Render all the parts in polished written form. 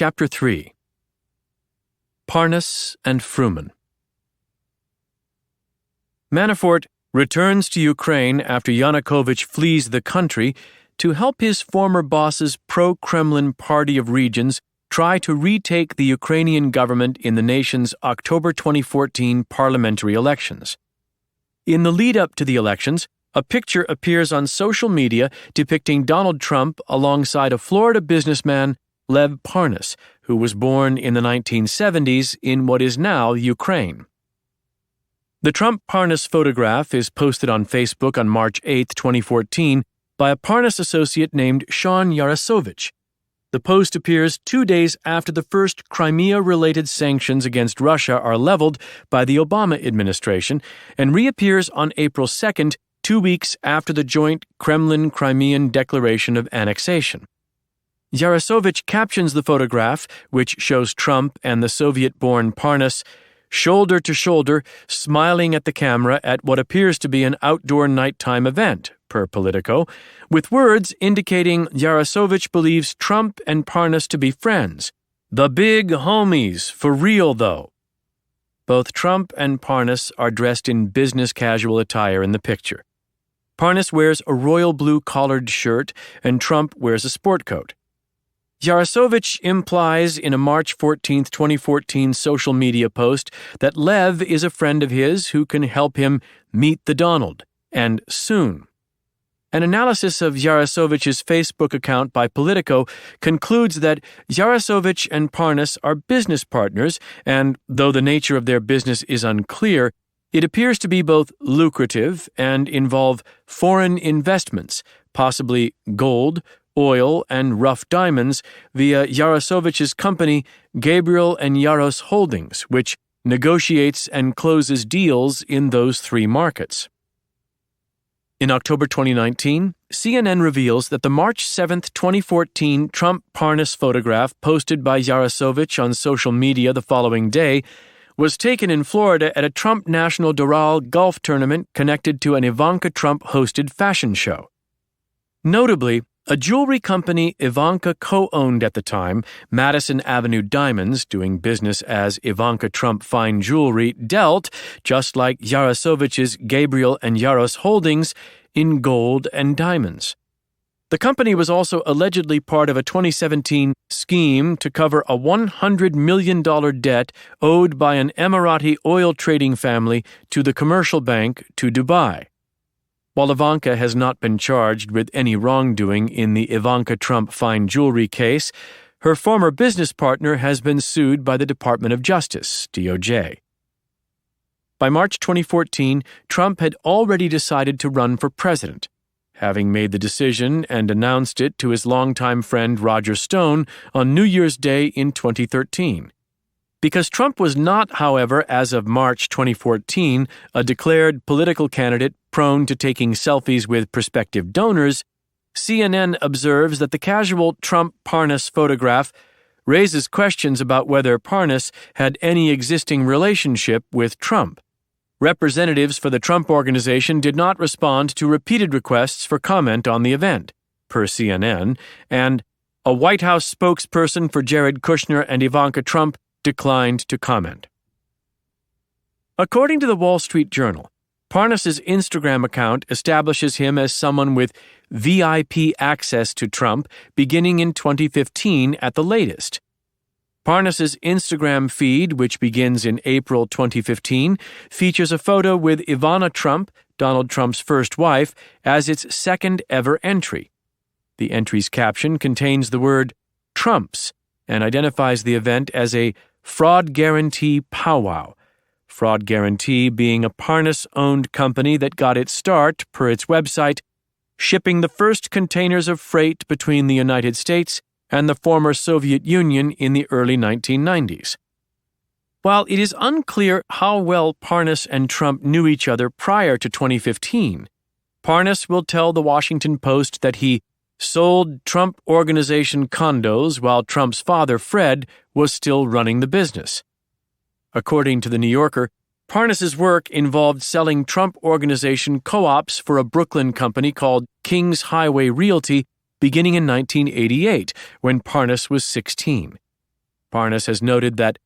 Chapter 3. Parnas and Fruman. Manafort returns to Ukraine after Yanukovych flees the country to help his former boss's pro-Kremlin Party of Regions try to retake the Ukrainian government in the nation's October 2014 parliamentary elections. In the lead-up to the elections, a picture appears on social media depicting Donald Trump alongside a Florida businessman, Lev Parnas, who was born in the 1970s in what is now Ukraine. The Trump-Parnas photograph is posted on Facebook on March 8, 2014, by a Parnas associate named Sean Yarosovich. The post appears 2 days after the first Crimea-related sanctions against Russia are leveled by the Obama administration and reappears on April 2nd, 2 weeks after the joint Kremlin-Crimean declaration of annexation. Yarosovich captions the photograph, which shows Trump and the Soviet-born Parnas shoulder to shoulder, smiling at the camera at what appears to be an outdoor nighttime event, per Politico, with words indicating Yarosovich believes Trump and Parnas to be friends. The big homies, for real though. Both Trump and Parnas are dressed in business casual attire in the picture. Parnas wears a royal blue collared shirt and Trump wears a sport coat. Yarosovich implies in a March 14, 2014 social media post that Lev is a friend of his who can help him meet the Donald, and soon. An analysis of Yarosovich's Facebook account by Politico concludes that Yarosovich and Parnas are business partners, and though the nature of their business is unclear, it appears to be both lucrative and involve foreign investments, possibly gold, oil, and rough diamonds via Yarosovich's company Gabriel and Yaros Holdings, which negotiates and closes deals in those three markets. In October 2019, CNN reveals that the March 7, 2014 Trump-Parnas photograph posted by Yarosovich on social media the following day was taken in Florida at a Trump National Doral golf tournament connected to an Ivanka Trump-hosted fashion show. Notably, a jewelry company Ivanka co-owned at the time, Madison Avenue Diamonds, doing business as Ivanka Trump Fine Jewelry, dealt, just like Yarosovich's Gabriel and Yaros Holdings, in gold and diamonds. The company was also allegedly part of a 2017 scheme to cover a $100 million debt owed by an Emirati oil trading family to the commercial bank to Dubai. While Ivanka has not been charged with any wrongdoing in the Ivanka Trump Fine Jewelry case, her former business partner has been sued by the Department of Justice, DOJ. By March 2014, Trump had already decided to run for president, having made the decision and announced it to his longtime friend Roger Stone on New Year's Day in 2013. Because Trump was not, however, as of March 2014, a declared political candidate prone to taking selfies with prospective donors, CNN observes that the casual Trump-Parnas photograph raises questions about whether Parnas had any existing relationship with Trump. Representatives for the Trump Organization did not respond to repeated requests for comment on the event, per CNN, and a White House spokesperson for Jared Kushner and Ivanka Trump declined to comment. According to the Wall Street Journal, Parnas' Instagram account establishes him as someone with VIP access to Trump beginning in 2015 at the latest. Parnas' Instagram feed, which begins in April 2015, features a photo with Ivana Trump, Donald Trump's first wife, as its second-ever entry. The entry's caption contains the word Trumps and identifies the event as a fraud guarantee powwow. Fraud Guarantee being a Parnas-owned company that got its start, per its website, shipping the first containers of freight between the United States and the former Soviet Union in the early 1990s. While it is unclear how well Parnas and Trump knew each other prior to 2015, Parnas will tell the Washington Post that he sold Trump Organization condos while Trump's father, Fred, was still running the business. According to The New Yorker, Parnas' work involved selling Trump Organization co-ops for a Brooklyn company called Kings Highway Realty beginning in 1988, when Parnas was 16. Parnas has noted that,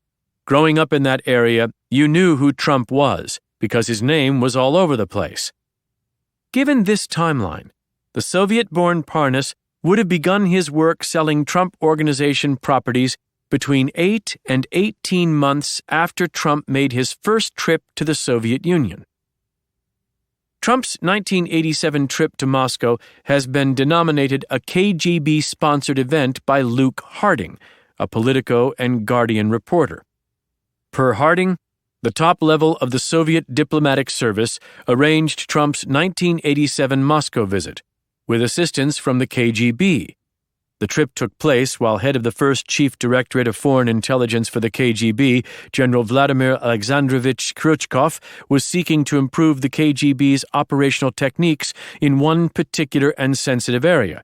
growing up in that area, you knew who Trump was because his name was all over the place. Given this timeline, the Soviet-born Parnas would have begun his work selling Trump Organization properties between 8 and 18 months after Trump made his first trip to the Soviet Union. Trump's 1987 trip to Moscow has been denominated a KGB-sponsored event by Luke Harding, a Politico and Guardian reporter. Per Harding, the top level of the Soviet diplomatic service arranged Trump's 1987 Moscow visit, with assistance from the KGB. The trip took place while head of the first Chief Directorate of Foreign Intelligence for the KGB, General Vladimir Alexandrovich Khrushchev, was seeking to improve the KGB's operational techniques in one particular and sensitive area.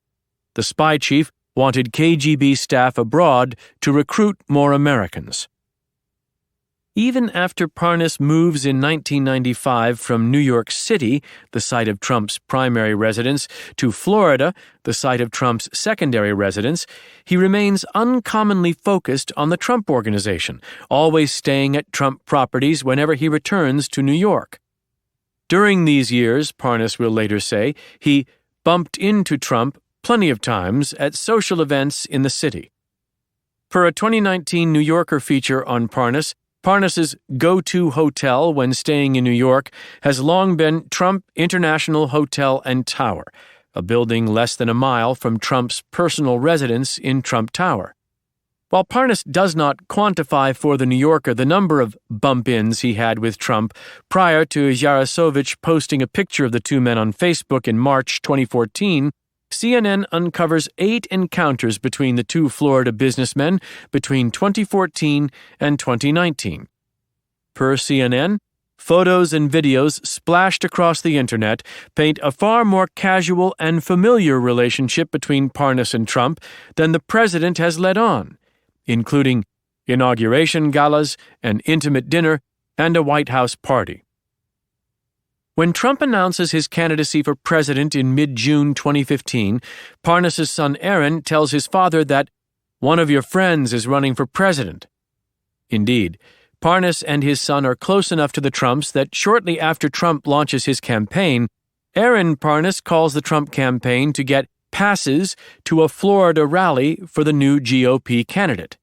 The spy chief wanted KGB staff abroad to recruit more Americans. Even after Parnas moves in 1995 from New York City, the site of Trump's primary residence, to Florida, the site of Trump's secondary residence, he remains uncommonly focused on the Trump Organization, always staying at Trump properties whenever he returns to New York. During these years, Parnas will later say, he bumped into Trump plenty of times at social events in the city. Per a 2019 New Yorker feature on Parnas's go-to hotel when staying in New York has long been Trump International Hotel and Tower, a building less than a mile from Trump's personal residence in Trump Tower. While Parnas does not quantify for The New Yorker the number of bump-ins he had with Trump prior to Yarosovich posting a picture of the two men on Facebook in March 2014, CNN uncovers 8 encounters between the two Florida businessmen between 2014 and 2019. Per CNN, photos and videos splashed across the internet paint a far more casual and familiar relationship between Parnas and Trump than the president has let on, including inauguration galas, an intimate dinner, and a White House party. When Trump announces his candidacy for president in mid-June 2015, Parnas's son Aaron tells his father that one of your friends is running for president. Indeed, Parnas and his son are close enough to the Trumps that shortly after Trump launches his campaign, Aaron Parnas calls the Trump campaign to get passes to a Florida rally for the new GOP candidate.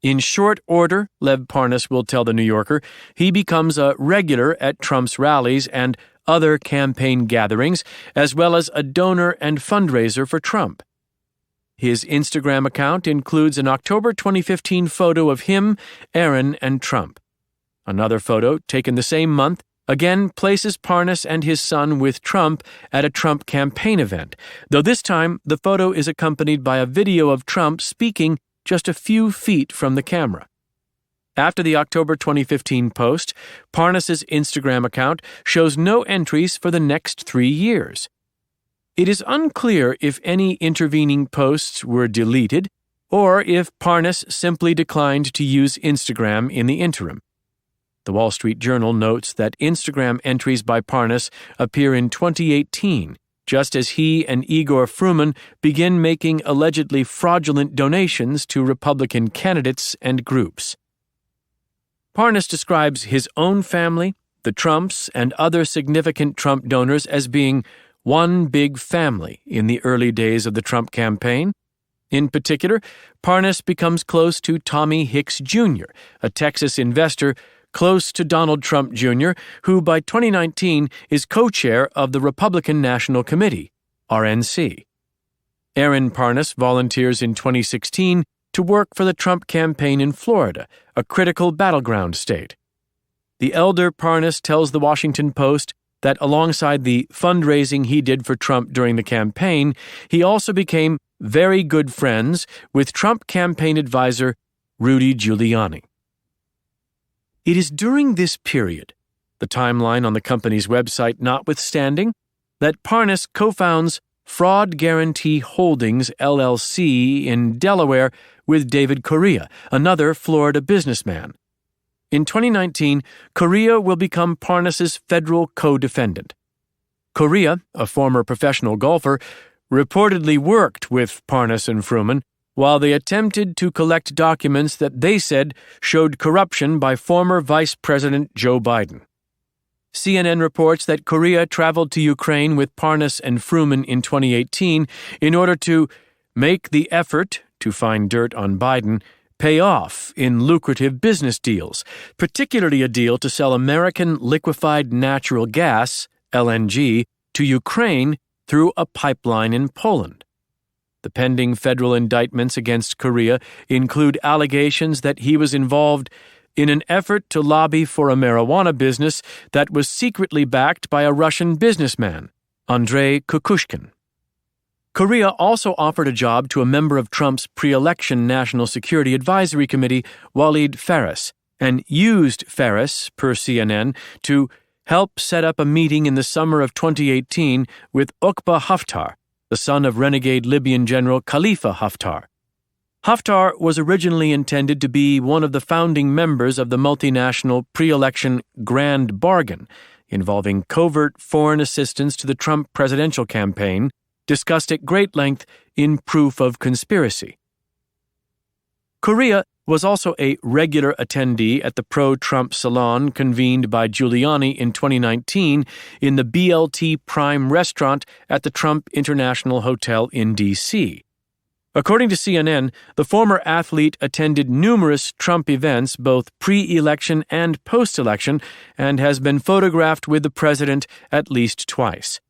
In short order, Lev Parnas will tell The New Yorker, he becomes a regular at Trump's rallies and other campaign gatherings, as well as a donor and fundraiser for Trump. His Instagram account includes an October 2015 photo of him, Aaron, and Trump. Another photo, taken the same month, again places Parnas and his son with Trump at a Trump campaign event, though this time the photo is accompanied by a video of Trump speaking just a few feet from the camera. After the October 2015 post, Parnas's Instagram account shows no entries for the next 3 years. It is unclear if any intervening posts were deleted or if Parnas simply declined to use Instagram in the interim. The Wall Street Journal notes that Instagram entries by Parnas appear in 2018, just as he and Igor Fruman begin making allegedly fraudulent donations to Republican candidates and groups. Parnas describes his own family, the Trumps, and other significant Trump donors as being one big family in the early days of the Trump campaign. In particular, Parnas becomes close to Tommy Hicks Jr., a Texas investor close to Donald Trump Jr., who by 2019 is co-chair of the Republican National Committee, RNC. Aaron Parnas volunteers in 2016 to work for the Trump campaign in Florida, a critical battleground state. The elder Parnas tells The Washington Post that alongside the fundraising he did for Trump during the campaign, he also became very good friends with Trump campaign advisor Rudy Giuliani. It is during this period, the timeline on the company's website notwithstanding, that Parnas co-founds Fraud Guarantee Holdings, LLC, in Delaware with David Correa, another Florida businessman. In 2019, Correa will become Parnas's federal co-defendant. Correa, a former professional golfer, reportedly worked with Parnas and Fruman while they attempted to collect documents that they said showed corruption by former Vice President Joe Biden. CNN reports that Korea traveled to Ukraine with Parnas and Fruman in 2018 in order to make the effort to find dirt on Biden pay off in lucrative business deals, particularly a deal to sell American liquefied natural gas, LNG, to Ukraine through a pipeline in Poland. The pending federal indictments against Korea include allegations that he was involved in an effort to lobby for a marijuana business that was secretly backed by a Russian businessman, Andrei Kukushkin. Korea also offered a job to a member of Trump's pre-election National Security Advisory Committee, Walid Faris, and used Faris, per CNN, to help set up a meeting in the summer of 2018 with Uqba Haftar, the son of renegade Libyan General Khalifa Haftar. Haftar was originally intended to be one of the founding members of the multinational pre-election Grand Bargain, involving covert foreign assistance to the Trump presidential campaign, discussed at great length in Proof of Conspiracy. Korea was also a regular attendee at the pro-Trump salon convened by Giuliani in 2019 in the BLT Prime restaurant at the Trump International Hotel in D.C. According to CNN, the former athlete attended numerous Trump events both pre-election and post-election and has been photographed with the president at least twice.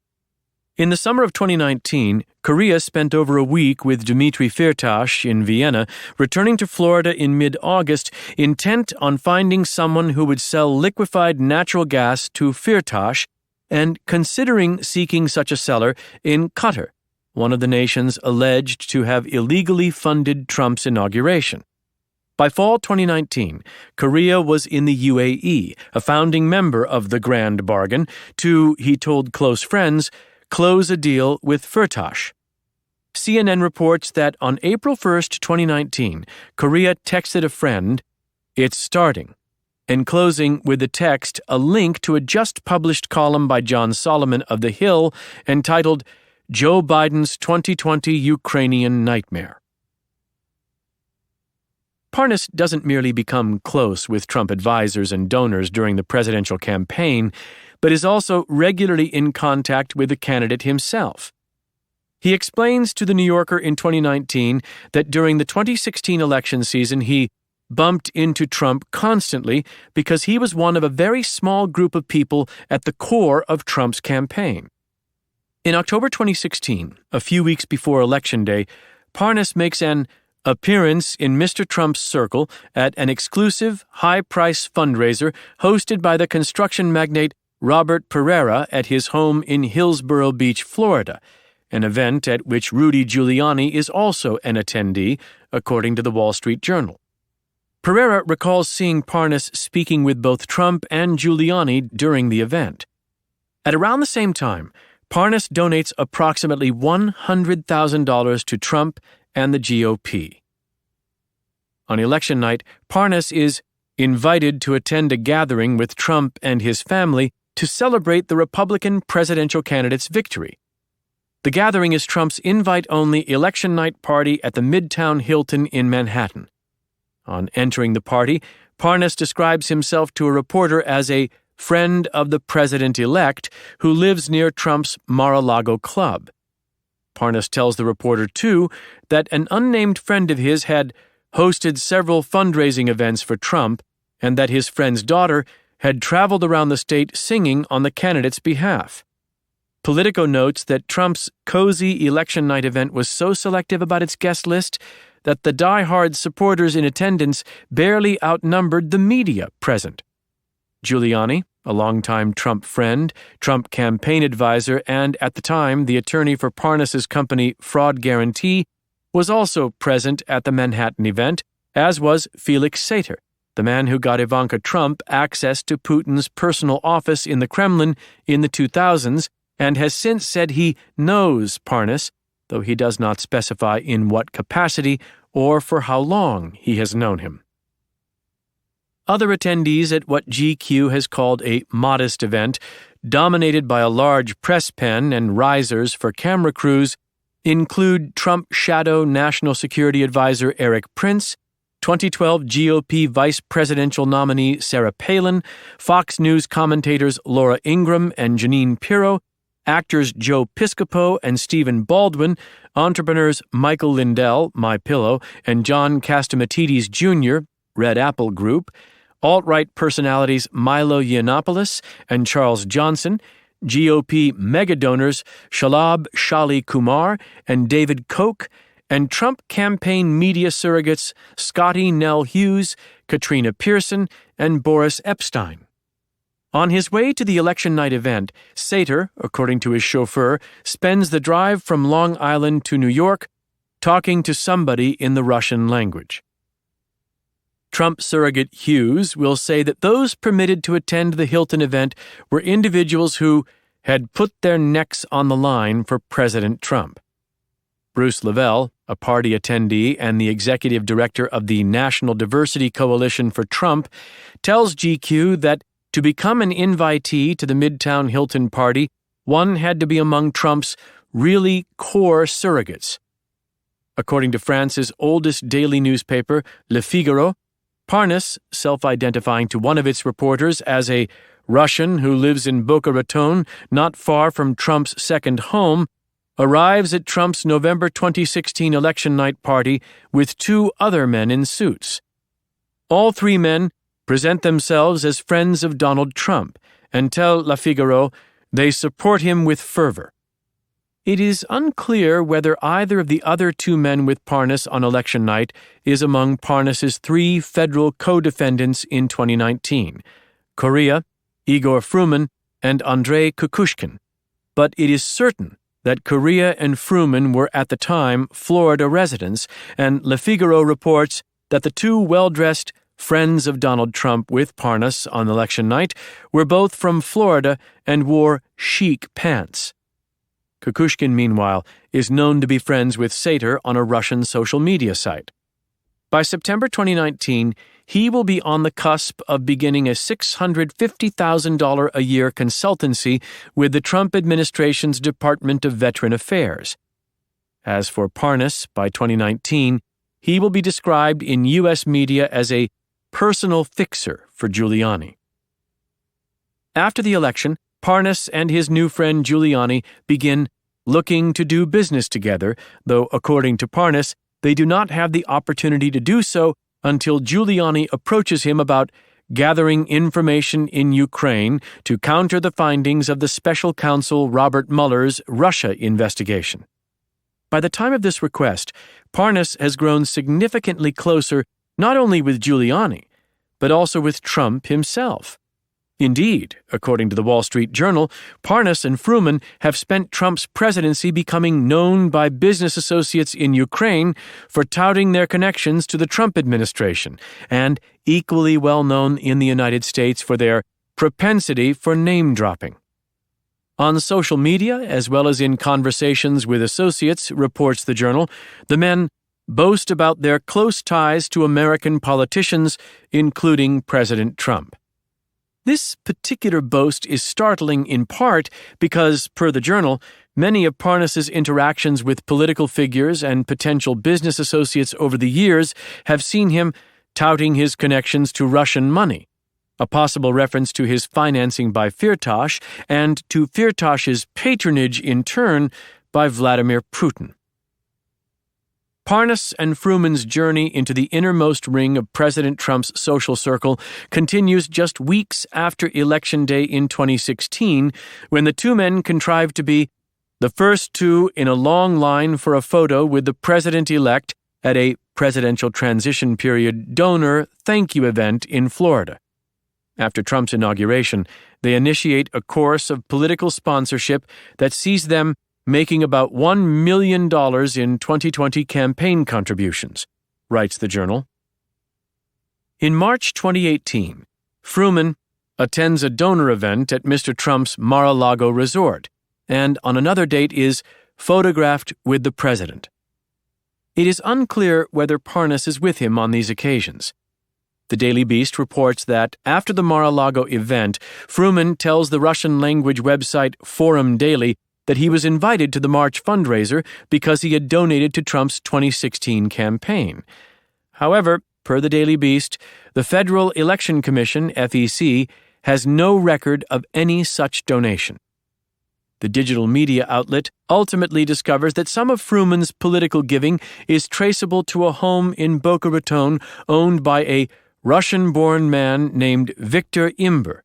In the summer of 2019, Korea spent over a week with Dmitry Firtash in Vienna, returning to Florida in mid-August, intent on finding someone who would sell liquefied natural gas to Firtash and considering seeking such a seller in Qatar, one of the nations alleged to have illegally funded Trump's inauguration. By fall 2019, Korea was in the UAE, a founding member of the Grand Bargain, to, he told close friends, close a deal with Firtash. CNN reports that on April 1, 2019, Korea texted a friend, "It's starting," enclosing with the text a link to a just-published column by John Solomon of The Hill entitled Joe Biden's 2020 Ukrainian Nightmare. Parnas doesn't merely become close with Trump advisors and donors during the presidential campaign, but is also regularly in contact with the candidate himself. He explains to The New Yorker in 2019 that during the 2016 election season he bumped into Trump constantly because he was one of a very small group of people at the core of Trump's campaign. In October 2016, a few weeks before Election Day, Parnas makes an appearance in Mr. Trump's circle at an exclusive, high-price fundraiser hosted by the construction magnate Robert Pereira at his home in Hillsborough Beach, Florida, an event at which Rudy Giuliani is also an attendee, according to the Wall Street Journal. Pereira recalls seeing Parnas speaking with both Trump and Giuliani during the event. At around the same time, Parnas donates approximately $100,000 to Trump and the GOP. On election night, Parnas is invited to attend a gathering with Trump and his family to celebrate the Republican presidential candidate's victory. The gathering is Trump's invite-only election night party at the Midtown Hilton in Manhattan. On entering the party, Parnas describes himself to a reporter as a friend of the president-elect who lives near Trump's Mar-a-Lago club. Parnas tells the reporter, too, that an unnamed friend of his had hosted several fundraising events for Trump and that his friend's daughter had traveled around the state singing on the candidate's behalf. Politico notes that Trump's cozy election night event was so selective about its guest list that the die-hard supporters in attendance barely outnumbered the media present. Giuliani, a longtime Trump friend, Trump campaign advisor, and at the time the attorney for Parnas's company Fraud Guarantee, was also present at the Manhattan event, as was Felix Sater, the man who got Ivanka Trump access to Putin's personal office in the Kremlin in the 2000s and has since said he knows Parnas, though he does not specify in what capacity or for how long he has known him. Other attendees at what GQ has called a modest event, dominated by a large press pen and risers for camera crews, include Trump shadow National Security Advisor Eric Prince, 2012 GOP vice presidential nominee Sarah Palin, Fox News commentators Laura Ingraham and Jeanine Pirro, actors Joe Piscopo and Stephen Baldwin, entrepreneurs Michael Lindell, MyPillow, and John Catsimatidis Jr., Red Apple Group, alt-right personalities Milo Yiannopoulos and Charles Johnson, GOP megadonors Shalabh Shali Kumar and David Koch, and Trump campaign media surrogates Scotty Nell Hughes, Katrina Pearson, and Boris Epstein. On his way to the election night event, Sater, according to his chauffeur, spends the drive from Long Island to New York talking to somebody in the Russian language. Trump surrogate Hughes will say that those permitted to attend the Hilton event were individuals who had put their necks on the line for President Trump. Bruce Lavelle, a party attendee and the executive director of the National Diversity Coalition for Trump, tells GQ that to become an invitee to the Midtown Hilton party, one had to be among Trump's really core surrogates. According to France's oldest daily newspaper, Le Figaro, Parnas, self-identifying to one of its reporters as a Russian who lives in Boca Raton, not far from Trump's second home, arrives at Trump's November 2016 election night party with two other men in suits. All three men present themselves as friends of Donald Trump and tell Le Figaro they support him with fervor. It is unclear whether either of the other two men with Parnas on election night is among Parnas's three federal co-defendants in 2019, Correa, Igor Fruman, and Andrei Kukushkin. But it is certain that Correa and Fruman were at the time Florida residents, and Le Figaro reports that the two well-dressed friends of Donald Trump with Parnas on election night were both from Florida and wore chic pants. Kukushkin, meanwhile, is known to be friends with Sater on a Russian social media site. By September 2019, he will be on the cusp of beginning a $650,000 a year consultancy with the Trump administration's Department of Veteran Affairs. As for Parnas, by 2019, he will be described in U.S. media as a personal fixer for Giuliani. After the election, Parnas and his new friend Giuliani begin looking to do business together, though according to Parnas, they do not have the opportunity to do so until Giuliani approaches him about gathering information in Ukraine to counter the findings of the special counsel Robert Mueller's Russia investigation. By the time of this request, Parnas has grown significantly closer not only with Giuliani, but also with Trump himself. Indeed, according to the Wall Street Journal, Parnas and Fruman have spent Trump's presidency becoming known by business associates in Ukraine for touting their connections to the Trump administration, and equally well known in the United States for their propensity for name-dropping. On social media, as well as in conversations with associates, reports the Journal, the men boast about their close ties to American politicians, including President Trump. This particular boast is startling in part because, per the Journal, many of Parnas's interactions with political figures and potential business associates over the years have seen him touting his connections to Russian money, a possible reference to his financing by Firtash and to Firtash's patronage in turn by Vladimir Putin. Parnas and Fruman's journey into the innermost ring of President Trump's social circle continues just weeks after Election Day in 2016, when the two men contrived to be the first two in a long line for a photo with the president-elect at a presidential transition period donor thank you event in Florida. After Trump's inauguration, they initiate a course of political sponsorship that sees them making about $1 million in 2020 campaign contributions, writes the Journal. In March 2018, Fruman attends a donor event at Mr. Trump's Mar-a-Lago resort, and on another date is photographed with the president. It is unclear whether Parnas is with him on these occasions. The Daily Beast reports that after the Mar-a-Lago event, Fruman tells the Russian-language website Forum Daily that he was invited to the March fundraiser because he had donated to Trump's 2016 campaign. However, per the Daily Beast, the Federal Election Commission, FEC, has no record of any such donation. The digital media outlet ultimately discovers that some of Fruman's political giving is traceable to a home in Boca Raton owned by a Russian-born man named Victor Imber.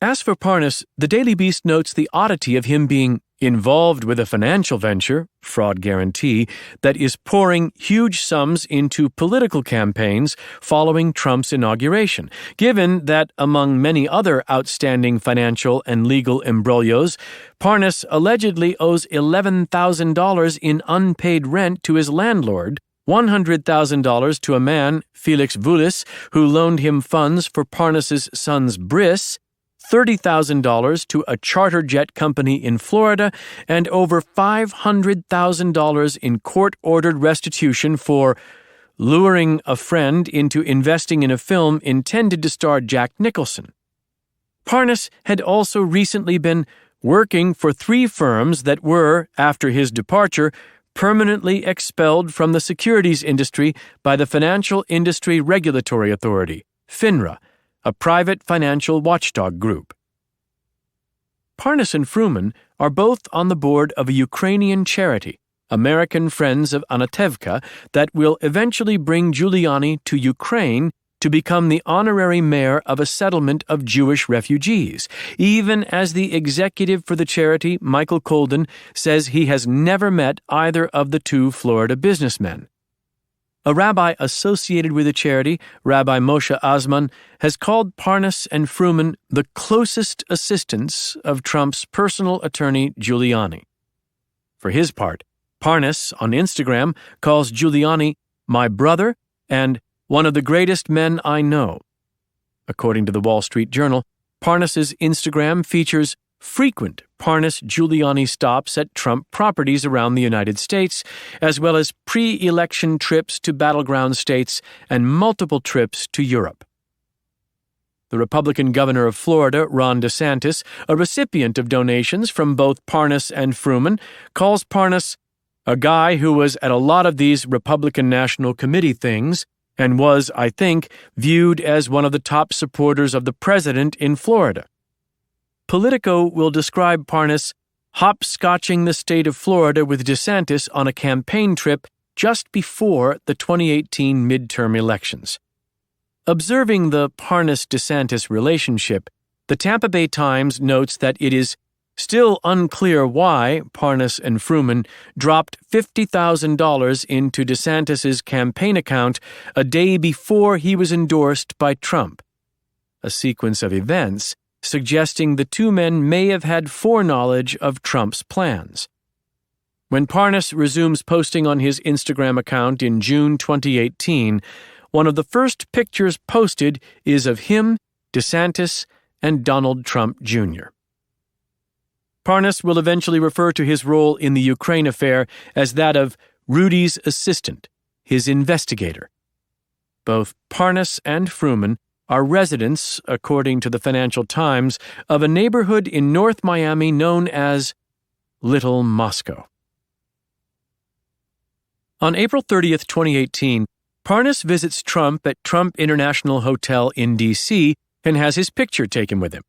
As for Parnas, the Daily Beast notes the oddity of him being involved with a financial venture, Fraud Guarantee, that is pouring huge sums into political campaigns following Trump's inauguration, given that, among many other outstanding financial and legal imbroglios, Parnas allegedly owes $11,000 in unpaid rent to his landlord, $100,000 to a man, Felix Vulis, who loaned him funds for Parnas's son's bris, $30,000 to a charter jet company in Florida, and over $500,000 in court-ordered restitution for luring a friend into investing in a film intended to star Jack Nicholson. Parnas had also recently been working for 3 firms that were, after his departure, permanently expelled from the securities industry by the Financial Industry Regulatory Authority, FINRA, a private financial watchdog group. Parnas and Fruman are both on the board of a Ukrainian charity, American Friends of Anatevka, that will eventually bring Giuliani to Ukraine to become the honorary mayor of a settlement of Jewish refugees, even as the executive for the charity, Michael Colden, says he has never met either of the 2 Florida businessmen. A rabbi associated with the charity, Rabbi Moshe Osman, has called Parnas and Fruman the closest assistants of Trump's personal attorney Giuliani. For his part, Parnas on Instagram calls Giuliani my brother and one of the greatest men I know. According to the Wall Street Journal, Parnas's Instagram features frequent Parnas-Giuliani stops at Trump properties around the United States, as well as pre-election trips to battleground states and multiple trips to Europe. The Republican governor of Florida, Ron DeSantis, a recipient of donations from both Parnas and Fruman, calls Parnas a guy who was at a lot of these Republican National Committee things and was, I think, viewed as one of the top supporters of the president in Florida. Politico will describe Parnas hopscotching the state of Florida with DeSantis on a campaign trip just before the 2018 midterm elections. Observing the Parnas-DeSantis relationship, the Tampa Bay Times notes that it is still unclear why Parnas and Fruman dropped $50,000 into DeSantis's campaign account a day before he was endorsed by Trump. A sequence of events suggesting the 2 men may have had foreknowledge of Trump's plans. When Parnas resumes posting on his Instagram account in June 2018, one of the first pictures posted is of him, DeSantis, and Donald Trump Jr. Parnas will eventually refer to his role in the Ukraine affair as that of Rudy's assistant, his investigator. Both Parnas and Fruman are residents, according to the Financial Times, of a neighborhood in North Miami known as Little Moscow. On April 30, 2018, Parnas visits Trump at Trump International Hotel in D.C. and has his picture taken with him.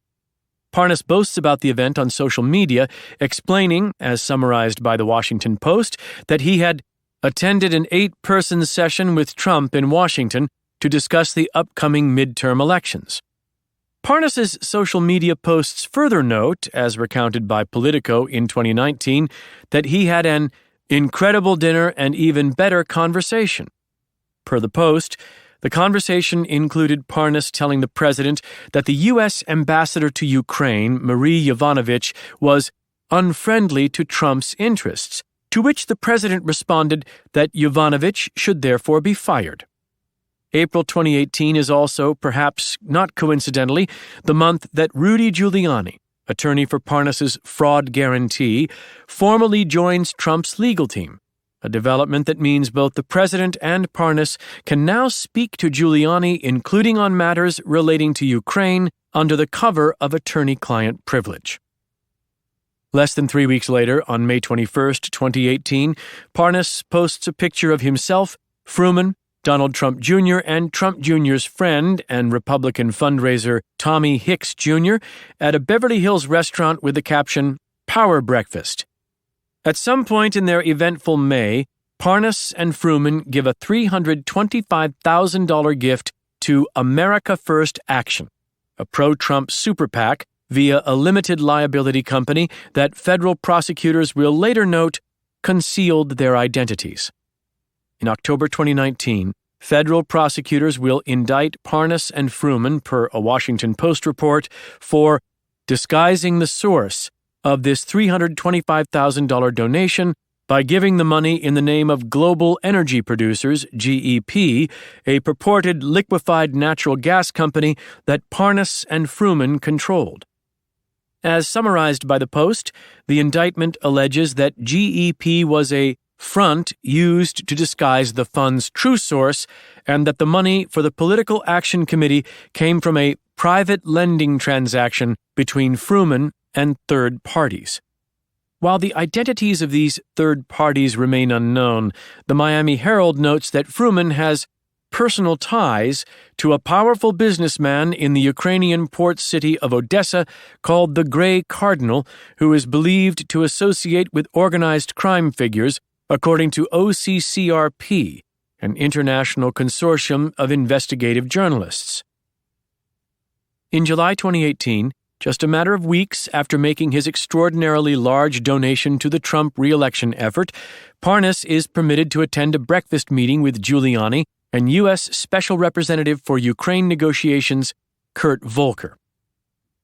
Parnas boasts about the event on social media, explaining, as summarized by the Washington Post, that he had attended an 8-person session with Trump in Washington to discuss the upcoming midterm elections. Parnas's social media posts further note, as recounted by Politico in 2019, that he had an incredible dinner and even better conversation. Per the Post, the conversation included Parnas telling the president that the U.S. ambassador to Ukraine, Marie Yovanovitch, was unfriendly to Trump's interests, to which the president responded that Yovanovitch should therefore be fired. April 2018 is also, perhaps not coincidentally, the month that Rudy Giuliani, attorney for Parnas's Fraud Guarantee, formally joins Trump's legal team, a development that means both the president and Parnas can now speak to Giuliani, including on matters relating to Ukraine, under the cover of attorney-client privilege. Less than 3 weeks later, on May 21, 2018, Parnas posts a picture of himself, Fruman, Donald Trump Jr., and Trump Jr.'s friend and Republican fundraiser Tommy Hicks Jr. at a Beverly Hills restaurant with the caption, "Power Breakfast." At some point in their eventful May, Parnas and Fruman give a $325,000 gift to America First Action, a pro-Trump super PAC via a limited liability company that federal prosecutors will later note concealed their identities. In October 2019, federal prosecutors will indict Parnas and Fruman, per a Washington Post report, for disguising the source of this $325,000 donation by giving the money in the name of Global Energy Producers, GEP, a purported liquefied natural gas company that Parnas and Fruman controlled. As summarized by the Post, the indictment alleges that GEP was a front used to disguise the fund's true source and that the money for the Political Action Committee came from a private lending transaction between Fruman and third parties. While the identities of these third parties remain unknown, the Miami Herald notes that Fruman has personal ties to a powerful businessman in the Ukrainian port city of Odessa called the Grey Cardinal, who is believed to associate with organized crime figures, according to OCCRP, an international consortium of investigative journalists. In July 2018, just a matter of weeks after making his extraordinarily large donation to the Trump re-election effort, Parnas is permitted to attend a breakfast meeting with Giuliani and U.S. Special Representative for Ukraine negotiations, Kurt Volker.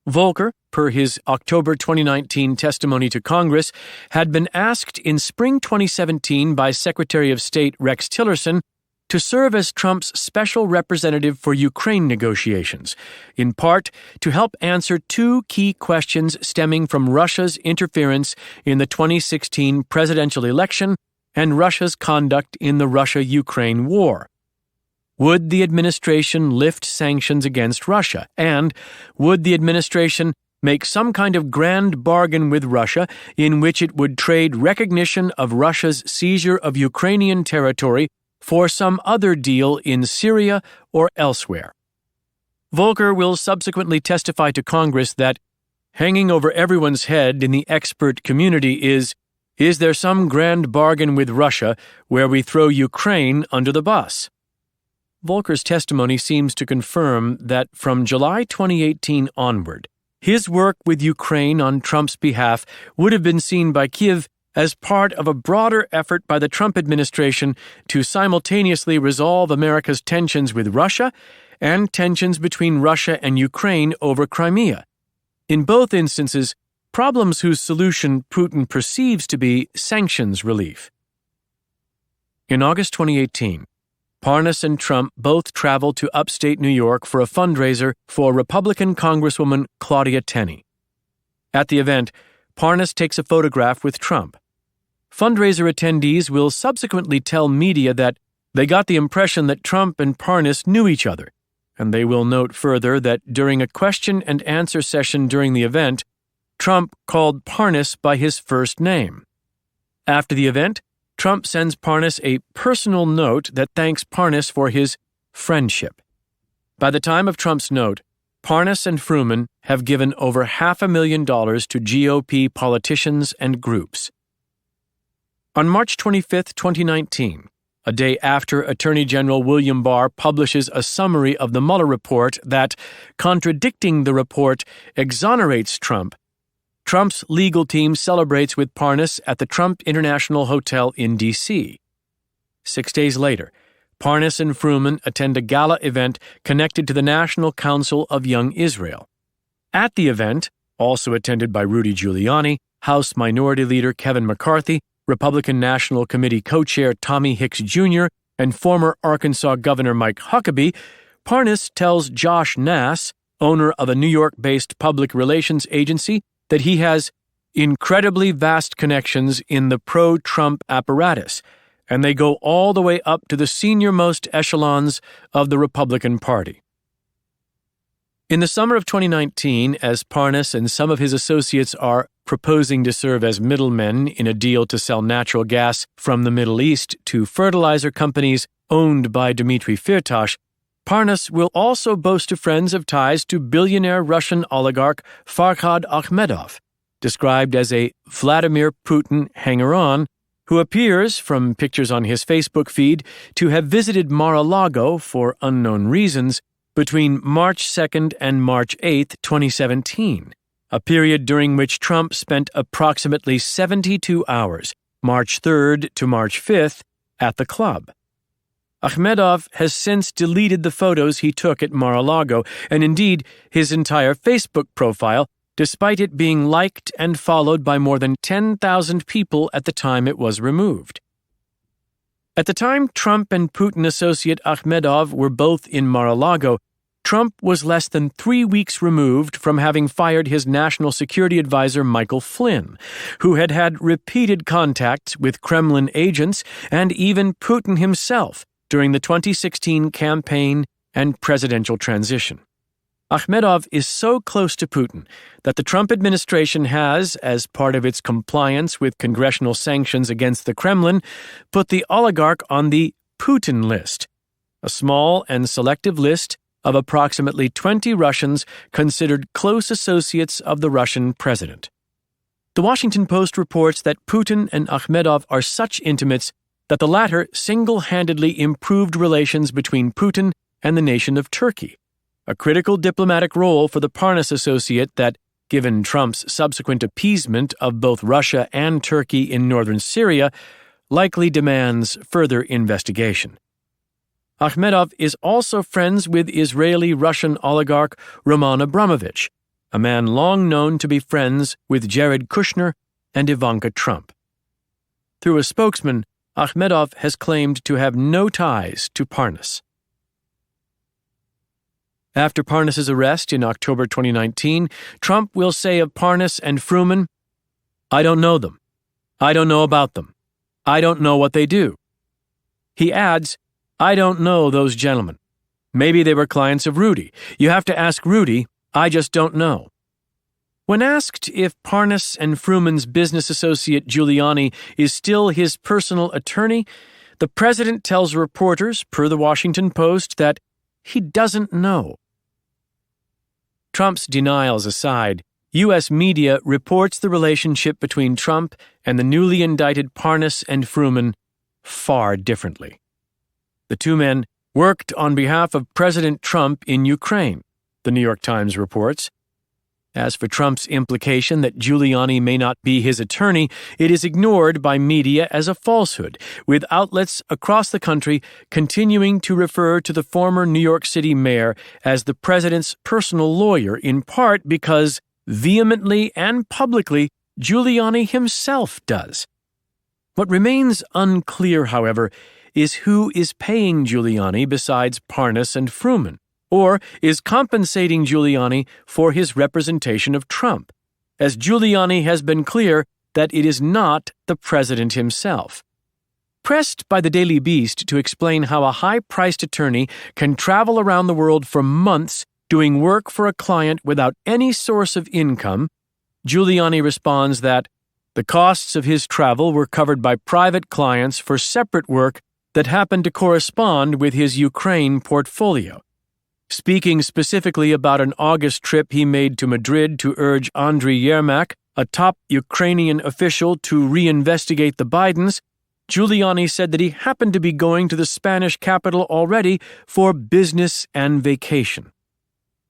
Volker, per his October 2019 testimony to Congress, had been asked in spring 2017 by Secretary of State Rex Tillerson to serve as Trump's special representative for Ukraine negotiations, in part to help answer two key questions stemming from Russia's interference in the 2016 presidential election and Russia's conduct in the Russia-Ukraine war. Would the administration lift sanctions against Russia? And would the administration make some kind of grand bargain with Russia in which it would trade recognition of Russia's seizure of Ukrainian territory for some other deal in Syria or elsewhere? Volker will subsequently testify to Congress that hanging over everyone's head in the expert community is there some grand bargain with Russia where we throw Ukraine under the bus? Volker's testimony seems to confirm that from July 2018 onward, his work with Ukraine on Trump's behalf would have been seen by Kyiv as part of a broader effort by the Trump administration to simultaneously resolve America's tensions with Russia and tensions between Russia and Ukraine over Crimea. In both instances, problems whose solution Putin perceives to be sanctions relief. In August 2018, Parnas and Trump both traveled to upstate New York for a fundraiser for Republican Congresswoman Claudia Tenney. At the event, Parnas takes a photograph with Trump. Fundraiser attendees will subsequently tell media that they got the impression that Trump and Parnas knew each other, and they will note further that during a question and answer session during the event, Trump called Parnas by his first name. After the event, Trump sends Parnas a personal note that thanks Parnas for his friendship. By the time of Trump's note, Parnas and Fruman have given over $500,000 to GOP politicians and groups. On March 25, 2019, a day after Attorney General William Barr publishes a summary of the Mueller report that, contradicting the report, exonerates Trump, Trump's legal team celebrates with Parnas at the Trump International Hotel in D.C. 6 days later, Parnas and Fruman attend a gala event connected to the National Council of Young Israel. At the event, also attended by Rudy Giuliani, House Minority Leader Kevin McCarthy, Republican National Committee co-chair Tommy Hicks Jr., and former Arkansas Governor Mike Huckabee, Parnas tells Josh Nass, owner of a New York-based public relations agency, that he has incredibly vast connections in the pro-Trump apparatus, and they go all the way up to the senior-most echelons of the Republican Party. In the summer of 2019, as Parnas and some of his associates are proposing to serve as middlemen in a deal to sell natural gas from the Middle East to fertilizer companies owned by Dmitry Firtash, Parnas will also boast of friends of ties to billionaire Russian oligarch Farhad Akhmedov, described as a Vladimir Putin hanger-on, who appears, from pictures on his Facebook feed, to have visited Mar-a-Lago for unknown reasons between March 2nd and March 8th, 2017, a period during which Trump spent approximately 72 hours, March 3rd to March 5th, at the club. Akhmedov has since deleted the photos he took at Mar-a-Lago, and indeed his entire Facebook profile, despite it being liked and followed by more than 10,000 people at the time it was removed. At the time Trump and Putin associate Akhmedov were both in Mar-a-Lago, Trump was less than 3 weeks removed from having fired his national security advisor Michael Flynn, who had had repeated contacts with Kremlin agents and even Putin himself during the 2016 campaign and presidential transition. Akhmedov is so close to Putin that the Trump administration has, as part of its compliance with congressional sanctions against the Kremlin, put the oligarch on the Putin list, a small and selective list of approximately 20 Russians considered close associates of the Russian president. The Washington Post reports that Putin and Akhmedov are such intimates that the latter single-handedly improved relations between Putin and the nation of Turkey, a critical diplomatic role for the Parnas associate that, given Trump's subsequent appeasement of both Russia and Turkey in northern Syria, likely demands further investigation. Akhmedov is also friends with Israeli-Russian oligarch Roman Abramovich, a man long known to be friends with Jared Kushner and Ivanka Trump. Through a spokesman, Akhmedov has claimed to have no ties to Parnas. After Parnas' arrest in October 2019, Trump will say of Parnas and Fruman, "I don't know them. I don't know about them. I don't know what they do." He adds, "I don't know those gentlemen. Maybe they were clients of Rudy. You have to ask Rudy. I just don't know." When asked if Parnas and Fruman's business associate Giuliani is still his personal attorney, the president tells reporters, per the Washington Post, that he doesn't know. Trump's denials aside, U.S. media reports the relationship between Trump and the newly indicted Parnas and Fruman far differently. The two men worked on behalf of President Trump in Ukraine, the New York Times reports. As for Trump's implication that Giuliani may not be his attorney, it is ignored by media as a falsehood, with outlets across the country continuing to refer to the former New York City mayor as the president's personal lawyer, in part because, vehemently and publicly, Giuliani himself does. What remains unclear, however, is who is paying Giuliani besides Parnas and Fruman, or is compensating Giuliani for his representation of Trump, as Giuliani has been clear that it is not the president himself. Pressed by the Daily Beast to explain how a high-priced attorney can travel around the world for months doing work for a client without any source of income, Giuliani responds that the costs of his travel were covered by private clients for separate work that happened to correspond with his Ukraine portfolio. Speaking specifically about an August trip he made to Madrid to urge Andriy Yermak, a top Ukrainian official, to reinvestigate the Bidens, Giuliani said that he happened to be going to the Spanish capital already for business and vacation.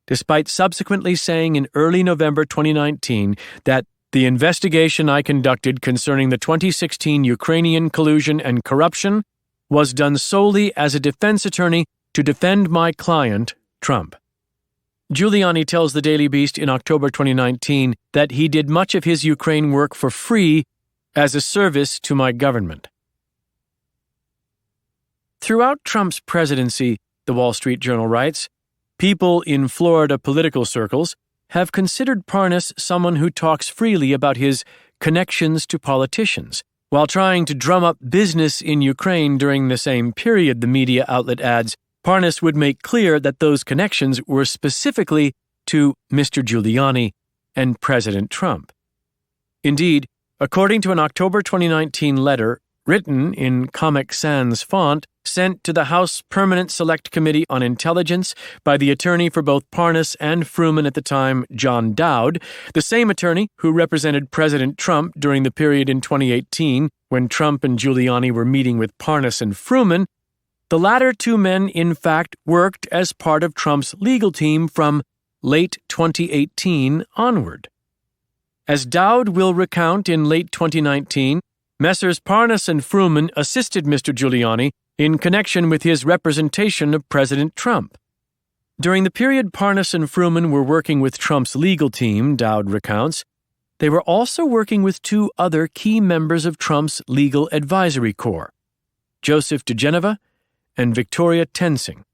Despite subsequently saying in early November 2019 that the investigation I conducted concerning the 2016 Ukrainian collusion and corruption was done solely as a defense attorney to defend my client, Trump. Giuliani tells the Daily Beast in October 2019 that he did much of his Ukraine work for free as a service to my government. Throughout Trump's presidency, the Wall Street Journal writes, people in Florida political circles have considered Parnas someone who talks freely about his connections to politicians, while trying to drum up business in Ukraine during the same period, the media outlet adds, Parnas would make clear that those connections were specifically to Mr. Giuliani and President Trump. Indeed, according to an October 2019 letter written in Comic Sans font sent to the House Permanent Select Committee on Intelligence by the attorney for both Parnas and Fruman at the time, John Dowd, the same attorney who represented President Trump during the period in 2018 when Trump and Giuliani were meeting with Parnas and Fruman, the latter two men in fact worked as part of Trump's legal team from late 2018 onward. As Dowd will recount in late 2019, Messrs. Parnas and Fruman assisted Mr. Giuliani in connection with his representation of President Trump. During the period Parnas and Fruman were working with Trump's legal team, Dowd recounts, they were also working with two other key members of Trump's legal advisory corps, Joseph DeGeneva and Victoria Tensing.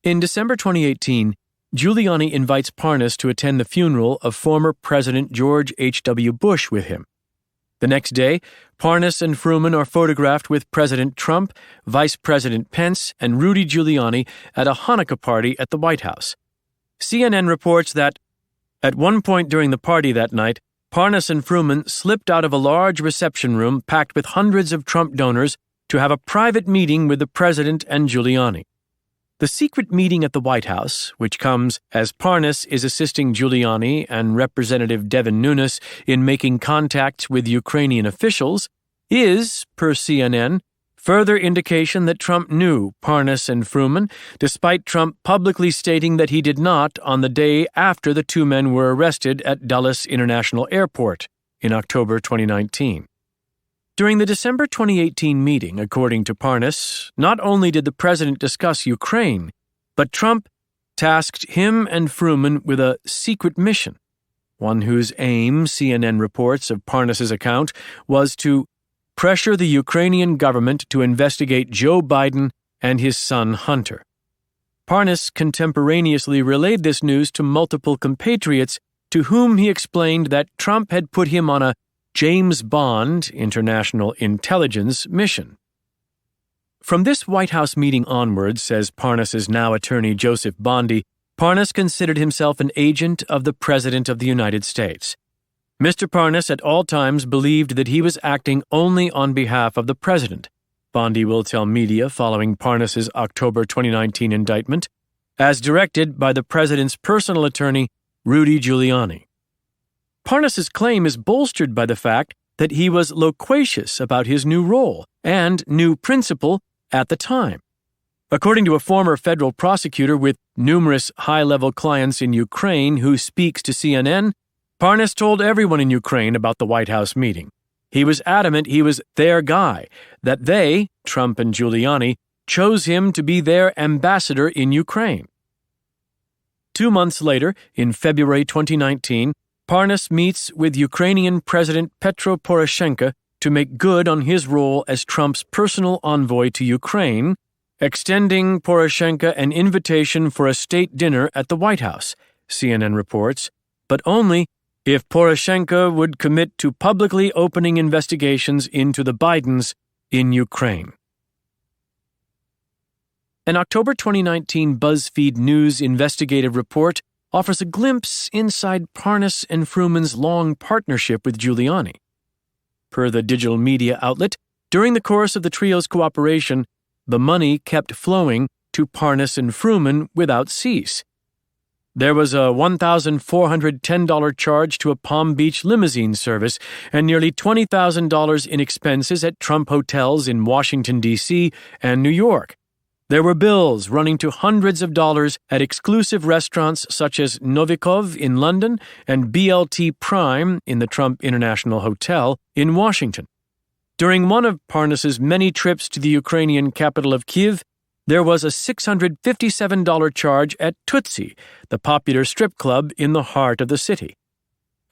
In December 2018, Giuliani invites Parnas to attend the funeral of former President George H.W. Bush with him. The next day, Parnas and Fruman are photographed with President Trump, Vice President Pence, and Rudy Giuliani at a Hanukkah party at the White House. CNN reports that, at one point during the party that night, Parnas and Fruman slipped out of a large reception room packed with hundreds of Trump donors to have a private meeting with the president and Giuliani. The secret meeting at the White House, which comes as Parnas is assisting Giuliani and Representative Devin Nunes in making contacts with Ukrainian officials, is, per CNN, further indication that Trump knew Parnas and Fruman, despite Trump publicly stating that he did not on the day after the two men were arrested at Dulles International Airport in October 2019. During the December 2018 meeting, according to Parnas, not only did the president discuss Ukraine, but Trump tasked him and Fruman with a secret mission, one whose aim, CNN reports of Parnas's account, was to pressure the Ukrainian government to investigate Joe Biden and his son Hunter. Parnas contemporaneously relayed this news to multiple compatriots to whom he explained that Trump had put him on a James Bond international intelligence mission. From this White House meeting onward, says Parnas's now attorney Joseph Bondi, Parnas considered himself an agent of the President of the United States. Mr. Parnas at all times believed that he was acting only on behalf of the President, Bondi will tell media following Parnas's October 2019 indictment, as directed by the President's personal attorney, Rudy Giuliani. Parnas's claim is bolstered by the fact that he was loquacious about his new role and new principle at the time. According to a former federal prosecutor with numerous high-level clients in Ukraine who speaks to CNN, Parnas told everyone in Ukraine about the White House meeting. He was adamant he was their guy, that they, Trump and Giuliani, chose him to be their ambassador in Ukraine. 2 months later, in February 2019, Parnas meets with Ukrainian President Petro Poroshenko to make good on his role as Trump's personal envoy to Ukraine, extending Poroshenko an invitation for a state dinner at the White House, CNN reports, but only if Poroshenko would commit to publicly opening investigations into the Bidens in Ukraine. An October 2019 BuzzFeed News investigative report offers a glimpse inside Parnas and Fruman's long partnership with Giuliani. Per the digital media outlet, during the course of the trio's cooperation, the money kept flowing to Parnas and Fruman without cease. There was a $1,410 charge to a Palm Beach limousine service and nearly $20,000 in expenses at Trump hotels in Washington, D.C. and New York. There were bills running to hundreds of dollars at exclusive restaurants such as Novikov in London and BLT Prime in the Trump International Hotel in Washington. During one of Parnas's many trips to the Ukrainian capital of Kyiv, there was a $657 charge at Tootsie, the popular strip club in the heart of the city.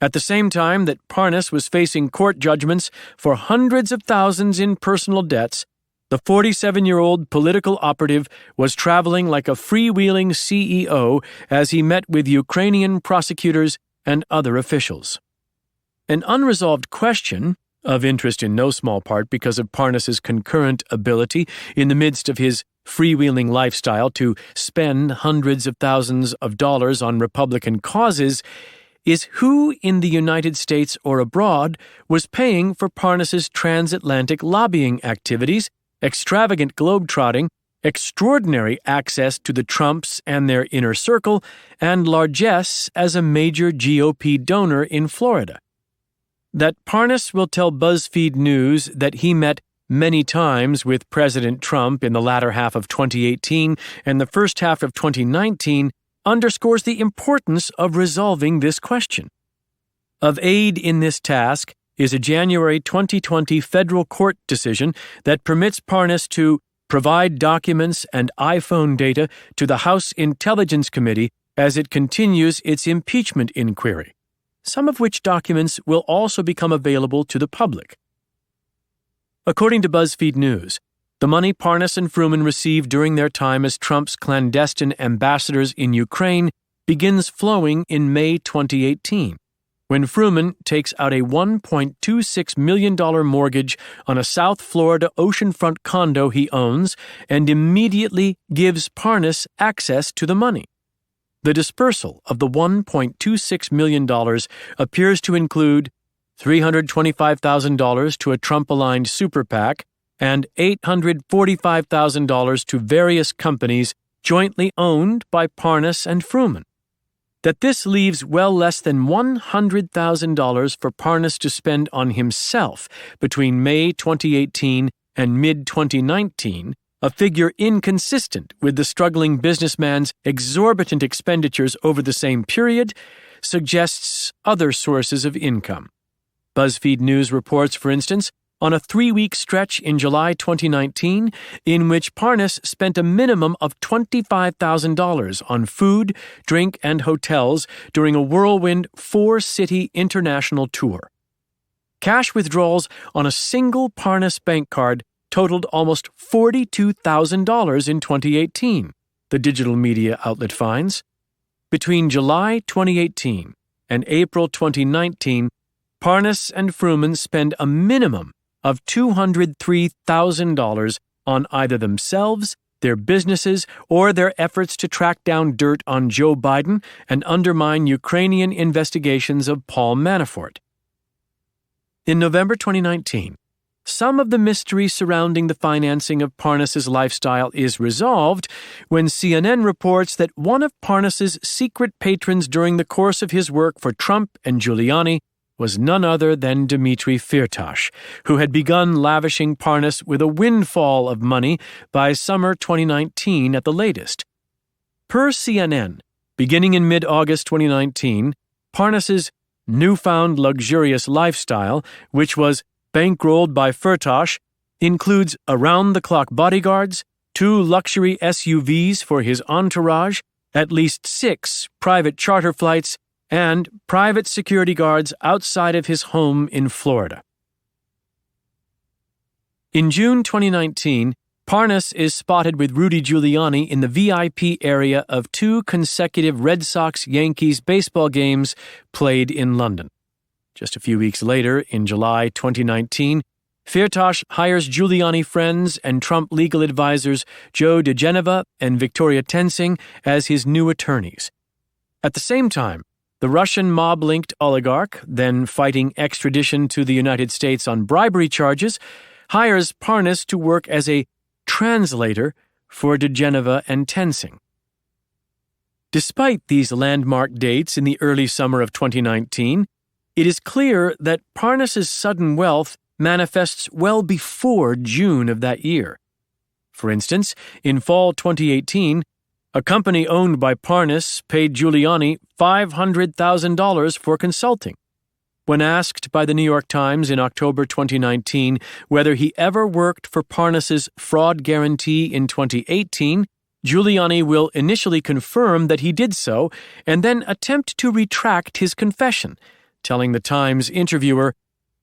At the same time that Parnas was facing court judgments for hundreds of thousands in personal debts, the 47-year-old political operative was traveling like a freewheeling CEO as he met with Ukrainian prosecutors and other officials. An unresolved question, of interest in no small part because of Parnas's concurrent ability in the midst of his freewheeling lifestyle to spend hundreds of thousands of dollars on Republican causes, is who in the United States or abroad was paying for Parnas's transatlantic lobbying activities, extravagant globetrotting, extraordinary access to the Trumps and their inner circle, and largesse as a major GOP donor in Florida. That Parnas will tell BuzzFeed News that he met many times with President Trump in the latter half of 2018 and the first half of 2019 underscores the importance of resolving this question. Of aid in this task is a January 2020 federal court decision that permits Parnas to provide documents and iPhone data to the House Intelligence Committee as it continues its impeachment inquiry, some of which documents will also become available to the public. According to BuzzFeed News, the money Parnas and Fruman received during their time as Trump's clandestine ambassadors in Ukraine begins flowing in May 2018, when Fruman takes out a $1.26 million mortgage on a South Florida oceanfront condo he owns and immediately gives Parnas access to the money. The dispersal of the $1.26 million appears to include $325,000 to a Trump-aligned super PAC and $845,000 to various companies jointly owned by Parnas and Fruman. That this leaves well less than $100,000 for Parnas to spend on himself between May 2018 and mid-2019, a figure inconsistent with the struggling businessman's exorbitant expenditures over the same period, suggests other sources of income. BuzzFeed News reports, for instance, on a 3-week stretch in July 2019 in which Parnas spent a minimum of $25,000 on food, drink, and hotels during a whirlwind 4-city international tour. Cash withdrawals on a single Parnas bank card totaled almost $42,000 in 2018, the digital media outlet finds. Between July 2018 and April 2019, Parnas and Fruman spend a minimum of $203,000 on either themselves, their businesses, or their efforts to track down dirt on Joe Biden and undermine Ukrainian investigations of Paul Manafort. In November 2019, some of the mystery surrounding the financing of Parnas's lifestyle is resolved when CNN reports that one of Parnas's secret patrons during the course of his work for Trump and Giuliani was none other than Dmitry Firtash, who had begun lavishing Parnas with a windfall of money by summer 2019 at the latest. Per CNN, beginning in mid-August 2019, Parnas's newfound luxurious lifestyle, which was bankrolled by Firtash, includes around-the-clock bodyguards, 2 luxury SUVs for his entourage, at least 6 private charter flights, and private security guards outside of his home in Florida. In June 2019, Parnas is spotted with Rudy Giuliani in the VIP area of 2 consecutive Red Sox-Yankees baseball games played in London. Just a few weeks later, in July 2019, Firtash hires Giuliani friends and Trump legal advisors Joe diGenova and Victoria Tensing as his new attorneys. At the same time, the Russian mob-linked oligarch, then fighting extradition to the United States on bribery charges, hires Parnas to work as a translator for diGenova and Tensing. Despite these landmark dates in the early summer of 2019, it is clear that Parnas's sudden wealth manifests well before June of that year. For instance, in fall 2018, a company owned by Parnas paid Giuliani $500,000 for consulting. When asked by the New York Times in October 2019 whether he ever worked for Parnas's fraud guarantee in 2018, Giuliani will initially confirm that he did so and then attempt to retract his confession, telling the Times interviewer,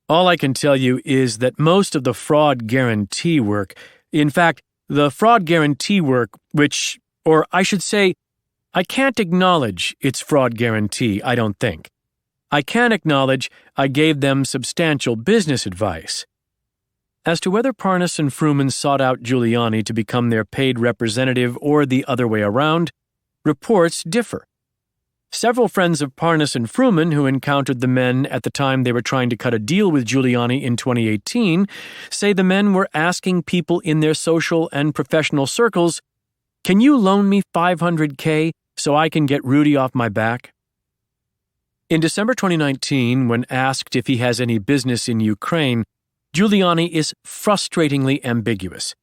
"All I can tell you is that most of the fraud guarantee work, in fact, the fraud guarantee work, which, or I should say, I can't acknowledge its fraud guarantee, I don't think. I can acknowledge I gave them substantial business advice." As to whether Parnas and Fruman sought out Giuliani to become their paid representative or the other way around, reports differ. Several friends of Parnas and Fruman who encountered the men at the time they were trying to cut a deal with Giuliani in 2018 say the men were asking people in their social and professional circles, "Can you loan me $500K so I can get Rudy off my back?" In December 2019, when asked if he has any business in Ukraine, Giuliani is frustratingly ambiguous.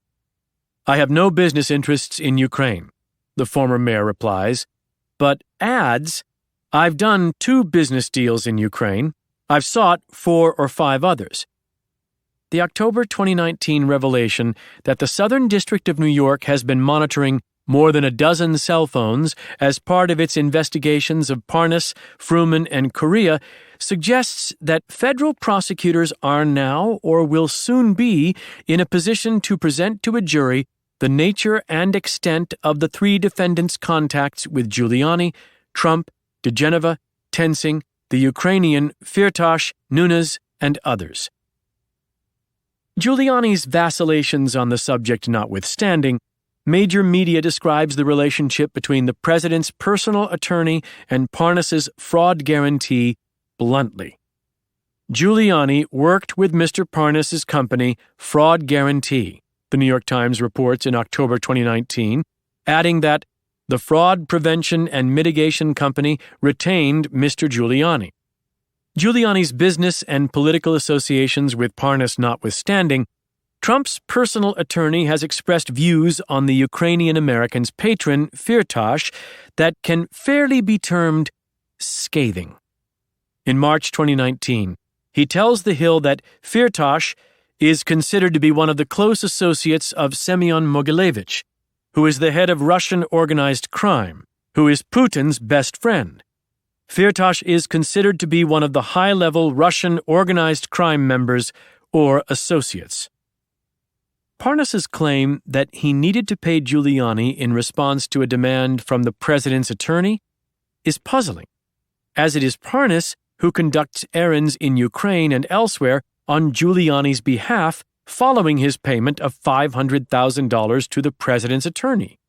"I have no business interests in Ukraine," the former mayor replies, but adds, "I've done 2 business deals in Ukraine. I've sought 4 or 5 others." The October 2019 revelation that the Southern District of New York has been monitoring more than a dozen cell phones as part of its investigations of Parnas, Fruman, and Correa suggests that federal prosecutors are now or will soon be in a position to present to a jury the nature and extent of the 3 defendants' contacts with Giuliani, Trump, DeGeneva, Tensing, the Ukrainian Firtash, Nunes, and others. Giuliani's vacillations on the subject notwithstanding, major media describes the relationship between the president's personal attorney and Parnas's fraud guarantee bluntly. Giuliani worked with Mr. Parnas's company, Fraud Guarantee, the New York Times reports in October 2019, adding that the fraud prevention and mitigation company retained Mr. Giuliani. Giuliani's business and political associations with Parnas notwithstanding, Trump's personal attorney has expressed views on the Ukrainian American's patron, Firtash, that can fairly be termed scathing. In March 2019, he tells The Hill that Firtash is considered to be one of the close associates of Semyon Mogilevich, who is the head of Russian organized crime, who is Putin's best friend. Firtash is considered to be one of the high-level Russian organized crime members or associates. Parnas's claim that he needed to pay Giuliani in response to a demand from the president's attorney is puzzling, as it is Parnas who conducts errands in Ukraine and elsewhere on Giuliani's behalf following his payment of $500,000 to the president's attorney.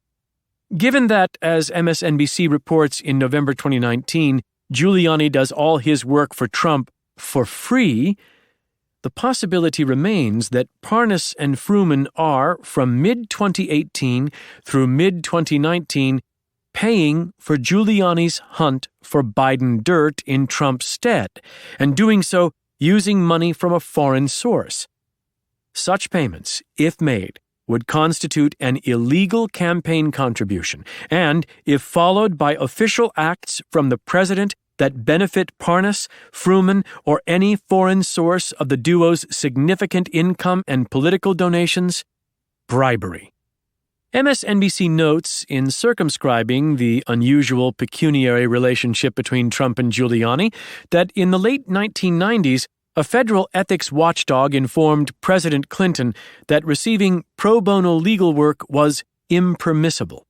Given that, as MSNBC reports in November 2019, Giuliani does all his work for Trump for free, the possibility remains that Parnas and Fruman are, from mid-2018 through mid-2019, paying for Giuliani's hunt for Biden dirt in Trump's stead, and doing so using money from a foreign source. Such payments, if made, would constitute an illegal campaign contribution, and, if followed by official acts from the president that benefit Parnas, Fruman, or any foreign source of the duo's significant income and political donations, bribery. MSNBC notes, in circumscribing the unusual pecuniary relationship between Trump and Giuliani, that in the late 1990s, a federal ethics watchdog informed President Clinton that receiving pro bono legal work was impermissible.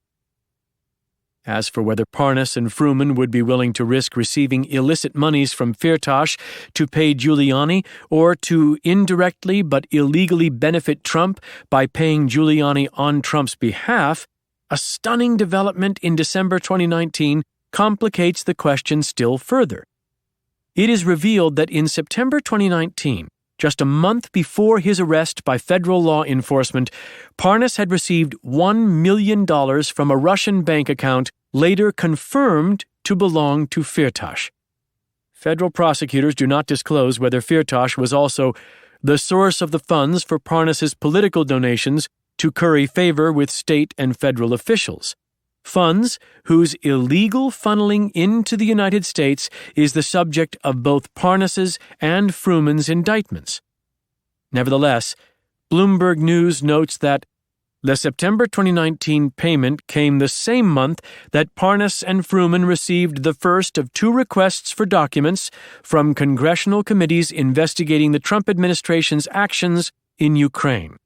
As for whether Parnas and Fruman would be willing to risk receiving illicit monies from Firtash to pay Giuliani or to indirectly but illegally benefit Trump by paying Giuliani on Trump's behalf, a stunning development in December 2019 complicates the question still further. It is revealed that in September 2019, just a month before his arrest by federal law enforcement, Parnas had received $1 million from a Russian bank account later confirmed to belong to Firtash. Federal prosecutors do not disclose whether Firtash was also the source of the funds for Parnas's political donations to curry favor with state and federal officials. Funds whose illegal funneling into the United States is the subject of both Parnas's and Fruman's indictments. Nevertheless, Bloomberg News notes that the September 2019 payment came the same month that Parnas and Fruman received the first of 2 requests for documents from congressional committees investigating the Trump administration's actions in Ukraine.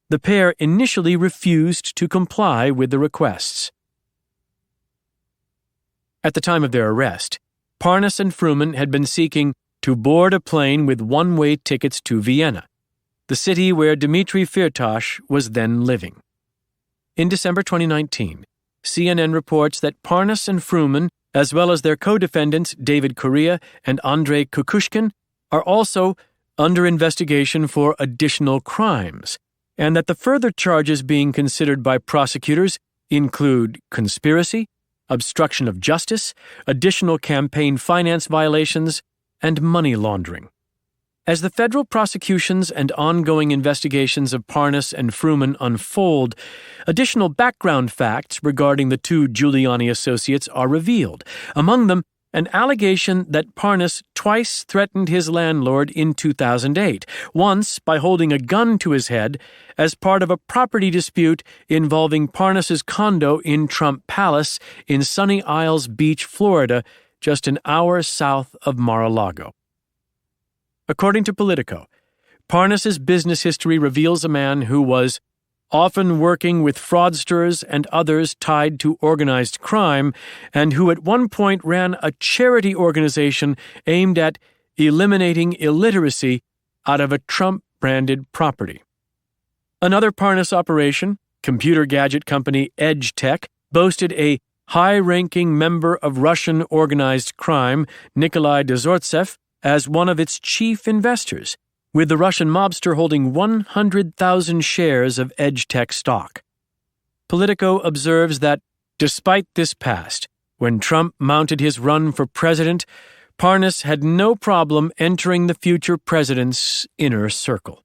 The pair initially refused to comply with the requests. At the time of their arrest, Parnas and Fruman had been seeking to board a plane with one-way tickets to Vienna, the city where Dmitry Firtash was then living. In December 2019, CNN reports that Parnas and Fruman as well as their co-defendants David Correa and Andrei Kukushkin, are also under investigation for additional crimes, and that the further charges being considered by prosecutors include conspiracy, obstruction of justice, additional campaign finance violations, and money laundering. As the federal prosecutions and ongoing investigations of Parnas and Fruman unfold, additional background facts regarding the two Giuliani associates are revealed, among them an allegation that Parnas twice threatened his landlord in 2008, once by holding a gun to his head as part of a property dispute involving Parnas's condo in Trump Palace in Sunny Isles Beach, Florida, just an hour south of Mar-a-Lago. According to Politico, Parnas's business history reveals a man who was often working with fraudsters and others tied to organized crime, and who at one point ran a charity organization aimed at eliminating illiteracy out of a Trump-branded property. Another Parnas operation, computer gadget company Edge Tech, boasted a high-ranking member of Russian organized crime, Nikolai Dozortsev, as one of its chief investors, with the Russian mobster holding 100,000 shares of Edge Tech stock. Politico observes that, despite this past, when Trump mounted his run for president, Parnas had no problem entering the future president's inner circle.